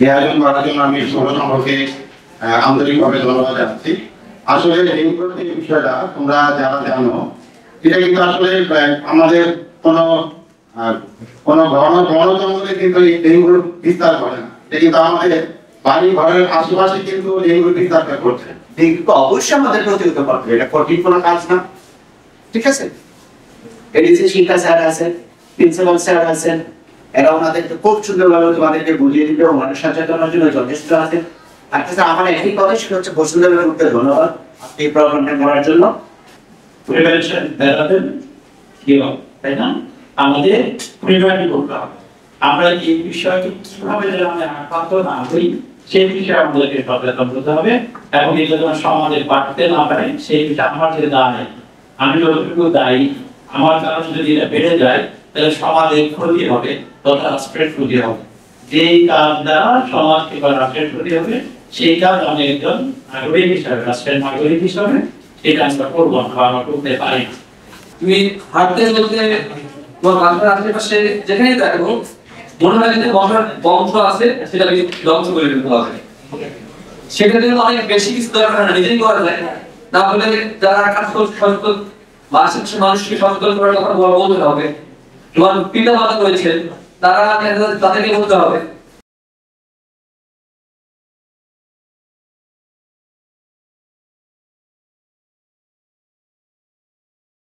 এই আয়োজন করার জন্য আমি সৌর সম্পর্কে আন্তরিকভাবে ধন্যবাদ জানাচ্ছি। আসলে এই বিষয়টা তোমরা যারা জানো, এটা কিন্তু আসলে আমাদের কোনো ঘন জঙ্গলে কিন্তু এই ডেঙ্গুর বিস্তার করে না। এটা কিন্তু আমাদের বাড়ি ঘরের আশেপাশে কিন্তু ডেঙ্গুর বিস্তার করছে। ডেঙ্গু অবশ্যই আমাদের প্রতিরোধ করতে হবে, এটা কঠিন কোনো কাজ না। ঠিক আছে, এডিসি শিক্ষা স্যার আছেন, প্রিন্সিপাল স্যার আছেন, এরা ওনাদেরকে খুব সুন্দরভাবে তোমাদেরকে বুঝিয়ে দিবে, ওনাদের সচেতনার জন্য যথেষ্ট আছে। আচ্ছা, আমার একই কথা, সেটা হচ্ছে বসুন্ধরা গ্রুপকে ধন্যবাদ এই প্রোগ্রামটা করার জন্য। তাই না, আমাদের প্রিভেন্ট করতে হবে। আমরা এই বিষয়টি কিভাবে আক্রান্ত না হই সেই বিষয়ে আমাদেরকে সচেতন হতে হবে, এবং এগুলো যেন সমাজে বাড়তে না পারে সেই বিষয়ে আমার যে দায়, আমি যতটুকু দায়ী, আমার কারণে যদি এটা বেড়ে যায় তাহলে সমাজের ক্ষতি হবে তথা রাষ্ট্রের ক্ষতি হবে। যেই কাজ দ্বারা সমাজকে বা রাষ্ট্রের ক্ষতি হবে সেই কাজ আমি একজন নাগরিক হিসাবে, রাষ্ট্রের নাগরিক হিসাবে সেই কাজটা করবো না বা আমরা করতে পারি না। তুমি হাঁটতে চলতে তোমার বাসার আশেপাশে যেখানেই দেখো মনে হয় যে বংশ আছে, সেটাকে ধ্বংস করে দিতে হবে। সেটার জন্য অনেক বেশি কিছু দরকার না, নিজেই করা যায়। তাহলে যারা কাজ করছে সচেতন বা আশেপাশের মানুষকে সচেতন করার কথা বলতে হবে। তোমার পিতা মাতা রয়েছেন, তাদেরকে বলতে হবে